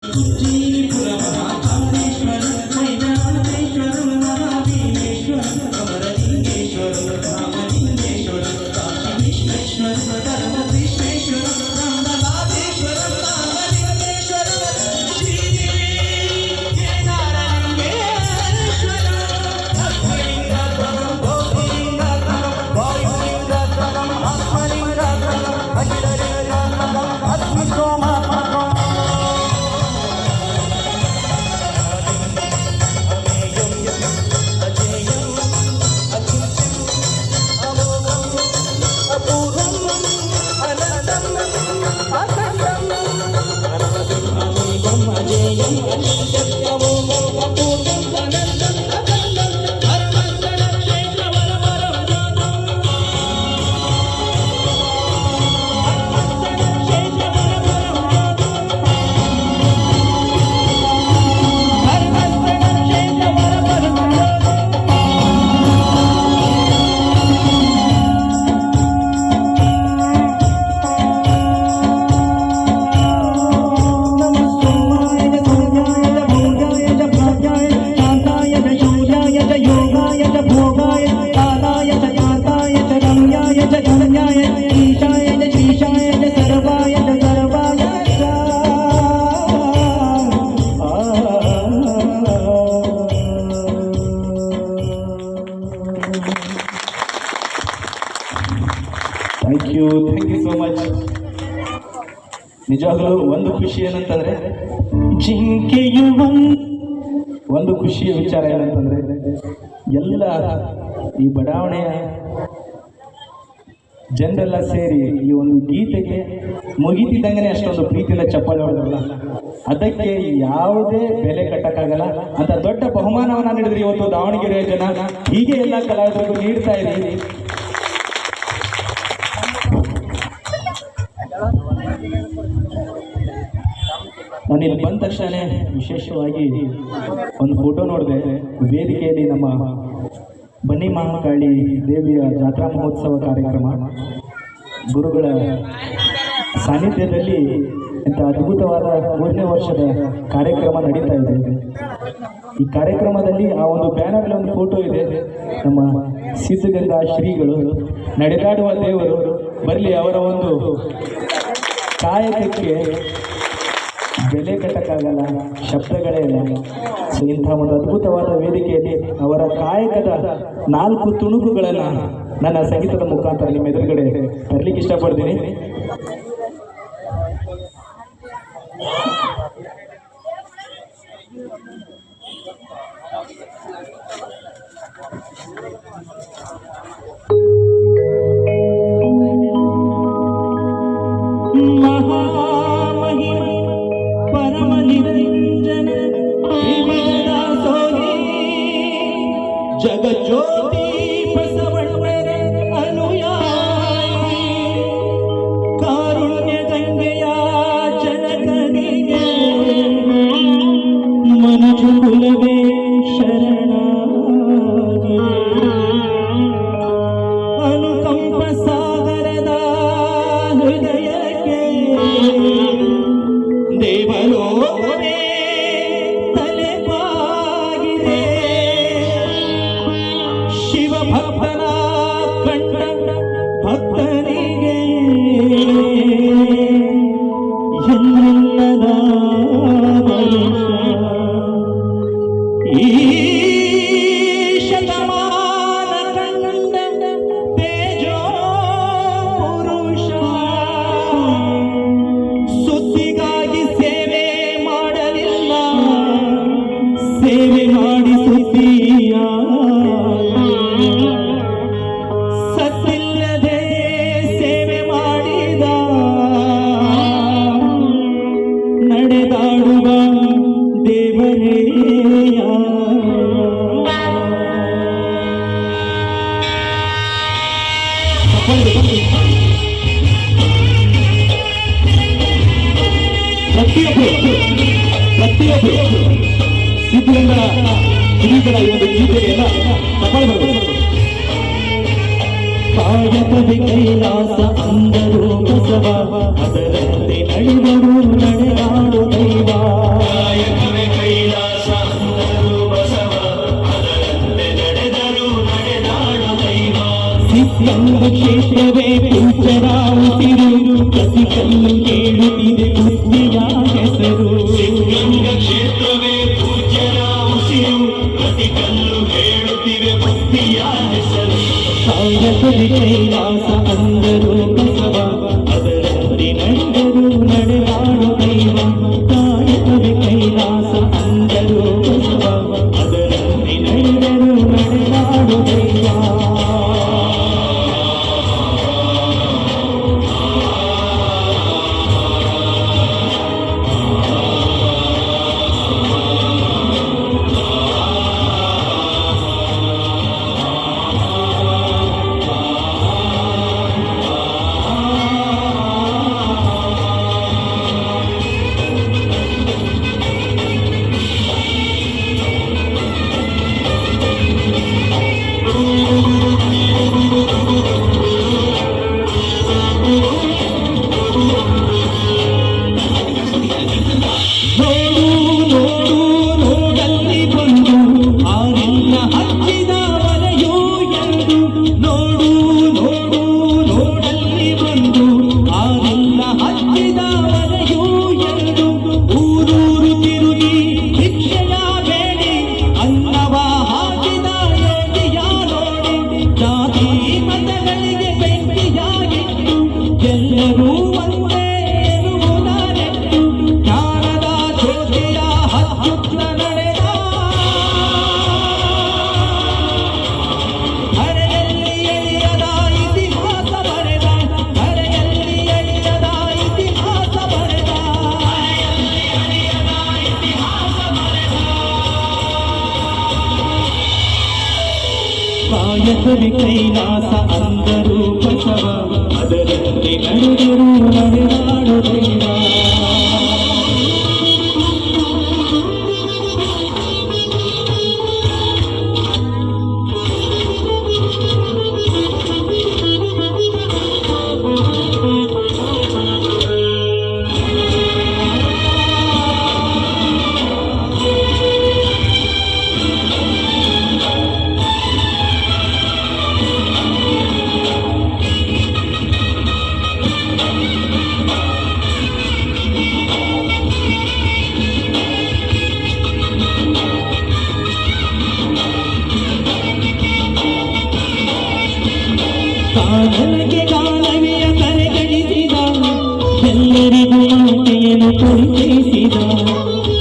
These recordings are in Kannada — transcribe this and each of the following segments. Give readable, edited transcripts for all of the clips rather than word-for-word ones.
Thank you so much. ನಿಜವಾಗ್ಲೂ ಒಂದು ಖುಷಿ ಏನಂತಂದ್ರೆ ಜಿಂಕೆಯು ಒಂದು ಖುಷಿಯ ವಿಚಾರ ಏನಂತಂದ್ರೆ ಎಲ್ಲ ಈ ಬಡಾವಣೆಯ ಜನರೆಲ್ಲ ಸೇರಿ ಈ ಒಂದು ಗೀತೆಗೆ ಮುಗಿತಿದ್ದಂಗೆ ಅಷ್ಟೊಂದು ಪ್ರೀತಿಯಿಂದ ಚಪ್ಪಾಳೆ ಹೊಡೆದ್ರಲ್ಲ, ಅದಕ್ಕೆ ಯಾವುದೇ ಬೆಲೆ ಕಟ್ಟಕ್ಕಾಗಲ್ಲ. ಅಂತ ದೊಡ್ಡ ಬಹುಮಾನವನ್ನ ನೀಡಿದ್ರಿ ಇವತ್ತು ದಾವಣಗೆರೆಯ ಜನ. ಹೀಗೆ ಎಲ್ಲ ಕಲಾವಿದರಿಗೂ ನೀಡ್ತಾ ಇರಿ. ನಾನು ಇಲ್ಲಿ ಬಂದ ತಕ್ಷಣ ವಿಶೇಷವಾಗಿ ಒಂದು ಫೋಟೋ ನೋಡಿದೆ. ವೇದಿಕೆಯಲ್ಲಿ ನಮ್ಮ ಬನ್ನಿ ಮಹಾಕಾಳಿ ದೇವಿಯ ಜಾತ್ರಾ ಮಹೋತ್ಸವ ಕಾರ್ಯಕ್ರಮ ಗುರುಗಳ ಸಾನ್ನಿಧ್ಯದಲ್ಲಿ ಇಂಥ ಅದ್ಭುತವಾದ 3ನೇ ವರ್ಷದ ಕಾರ್ಯಕ್ರಮ ನಡೀತಾ ಇದೆ. ಈ ಕಾರ್ಯಕ್ರಮದಲ್ಲಿ ಆ ಒಂದು ಬ್ಯಾನರ್ನಲ್ಲಿ ಒಂದು ಫೋಟೋ ಇದೆ. ನಮ್ಮ ಸಿದ್ಧಗಂಗಾ ಶ್ರೀಗಳು ನಡೆದಾಡುವ ದೇವರು ಬರಲಿ, ಅವರ ಒಂದು ಕಾಯಕಕ್ಕೆ ಬೆಲೆ ಕಟ್ಟಕ್ಕಾಗಲ್ಲ, ಶಬ್ದಗಳೇ ಇಲ್ಲ. ಸೊ ಇಂಥ ಒಂದು ಅದ್ಭುತವಾದ ವೇದಿಕೆಯಲ್ಲಿ ಅವರ ಕಾಯಕದ 4 ತುಣುಕುಗಳನ್ನು ನನ್ನ ಸಂಗೀತದ ಮುಖಾಂತರ ನಿಮ್ಮ ಎದುರುಗಡೆ ತರಲಿಕ್ಕೆ ಇಷ್ಟಪಡ್ತೀನಿ. ಜಗಜ್ಯೋತಿ ಬಸವಣ್ಣರ ಅನುಯಾಯಿ ಕಾರುಣ್ಯ ಗಂಗೆಯ ಜನಕನಿಗೆ ಮನುಜ ಕುಲವೇ ಶರಣಾಗಿ ಅನುಕಂಪ ಸಾಗರದ ಹೃದಯಕ್ಕೆ ದೇವಲೋಕವೇ ತಲೆಬಾಗಿದೆ. ಭಕ್ತನ ಕಂಡ ಭಕ್ತನಿಗೆ ಎಲ್ಲದ ಈ ಶತಮಾನ ಕಂಡ ತೇಜೋ ಪುರುಷ ಸುದ್ದಿಗಾಗಿ ಸೇವೆ ಮಾಡಲಿಲ್ಲ, ಸೇವೆ ಮಾಡಿ ಸುದ್ದಿಯ ಸತ್ತಿಲ್ಲದೆ ಸೇವೆ ಮಾಡಿದ ನಡೆದಾಡುವ ದೇವರೇಯ. ಪ್ರತಿಯೊಬ್ಬರು ಸಿದ್ಧಗಂಗಾ ಶ್ರೀಗಳ ಈ ಒಂದು ಗೀತೆಯನ್ನ ತಗೊಳ್ಬರ್ಬೇಕು. ಕಾಯಕವೇ ಕೈಲಾಸ ಅಂದರು ಬಸವ, ಅದರಂತೆ ನಡೆದರು ನಡೆದಾಡು ದೈವ. ಕ್ಷೇತ್ರವೇ ಪೂಜ್ಯರ ಉಸಿರು ಪ್ರತಿ ಕಲ್ಲು ಕೇಳುತ್ತಿದೆ ಬುದ್ಧಿಯ ಹೆಸರು ಕ್ಷೇತ್ರವೇ ಪೂಜ್ಯರ ಉಸಿರು ಪ್ರತಿ ಕಲ್ಲು ಹೇಳುತ್ತಿವೆ ಬುದ್ಧಿಯ ಹೆಸರು ಕಾಯಕವೇ ಕೈಲಾಸ ಅಂದರು ಬಸವ ಅದರಲ್ಲಿ ನಡೆದರು ನಡೆದಾಡು ದೈವ ಕಾಯಕವೇ ಕೈಲಾಸ ಅಂದರು ಬಸವ ಅದರಲ್ಲಿ ನಡೆದರು ನಡೆದಾಡು ದೈವ ಕಾಯಕವೇ ಕೈಲಾಸ ಅಂದರು ಬಸವ ಅದರಲ್ಲಿ ನಡೆದರು ನಡೆದಾಡು ದೈವ ಕಾಲಕ್ಕೆ ಕಾಲವೆಯ ಕರೆಗಳಿಸಿದ ಎಲ್ಲರಿಗೂ ಮಾತೆಯನ್ನು ಪರಿಚಯಿಸಿದ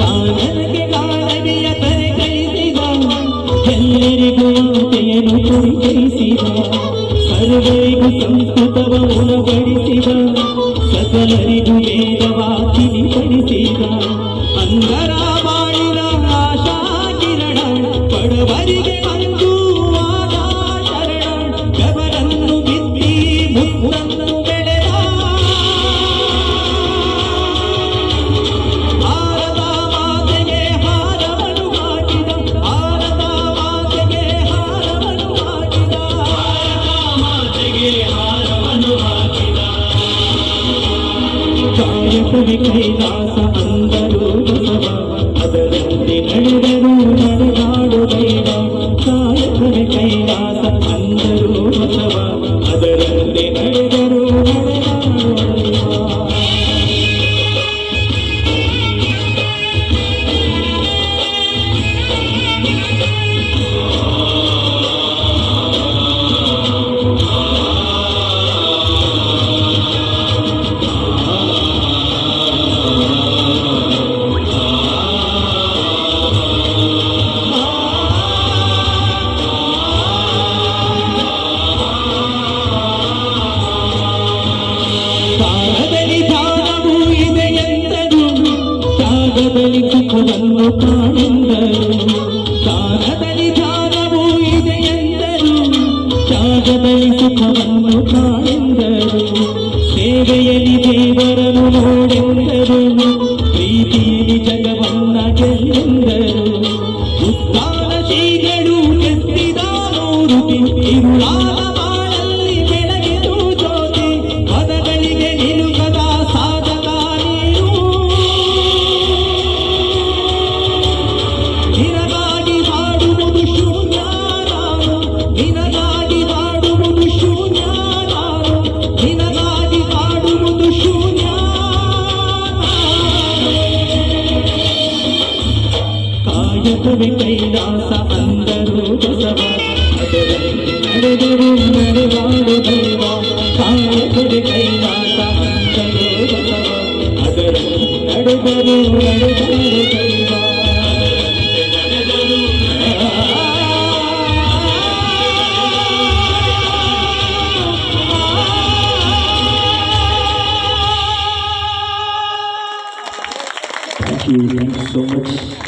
ಕಾಲಕ್ಕೆ ಕಾಲವೆಯ ಕರೆಗಳಿಸಿದ ಎಲ್ಲರಿಗೂ ಮಾತೆಯನ್ನು ಪರಿಚಯಿಸಿದ ಸರ್ವರಿಗೂ ಸಂಸ್ಕೃತವ ಉಣಬಡಿಸಿದ ಸಕಲರಿಗೂ ವೇದವ ತಿಳಿಪಡಿಸಿದ ಅಂಧರ ಬಾಳಿನ ಆಶಾ ಕಿರಣ ಬಡವರಿಗೆ ಬಂದು ಕಾಯಕವೇ ಕೈಲಾಸ ಅಂದರು ಬಸವ ಅದರಲ್ಲಿ ನಡೆದರು ನಡೆದಾಡು ದೈವ ಕಾಯಕವೇ ಕೈಲಾಸ ಅಂದರು ಬಸವ ಅದರಲ್ಲಿ ನಡೆದರು ನಡೆದಾಡು ದೈವ ಸುಖವನ್ನು ಕಾಣೆಂದರು ಕಾಲದಲ್ಲಿ ಧ್ಯಾನವೂ ಇದೆಯೆಂದರು ತ್ಯಾಗದಲ್ಲಿ ಸುಖವನ್ನು ಕಾಣೆಂದರು ಸೇವೆಯಲ್ಲಿ ದೇವರನ್ನು ನೋಡೆಂದರು ಪ್ರೀತಿಯಲ್ಲಿ ಜಗವನ್ನ ಗೆಲ್ಲೆಂದರು ಉತ್ಥಾನಶೀಲರು ಎತ್ತಿದ ಮೂರುತಿ ಇರುಳಾದ ಬಾಳಲ್ಲಿ ಬೆಳಗಿದು ಜ್ಯೋತಿ ಪದಗಳಿಗೆ ನಿಲುಕದ ಸಾಧಕ ನೀನು ನಿನಗಾಗಿ ಮಾಡುವುದು ಶೂನ್ಯ ನಾನು ನಿನಗಾಗಿ ಮಾಡುವುದು ಶೂನ್ಯ ಕಾಯಕವೇ ಕೈಲಾಸ ಅಂದರು ಬಸವ ಅದರಲ್ಲಿ ನಡೆದರು ನಡೆವಾಡು ದೈವ ಕಾಯಕವೇ ಕೈಲಾಸ ಅಂದರು ಬಸವ ಅದರಲ್ಲಿ ನಡೆದರು ನಡೆವಾಡು ದೈವ Thank you so much.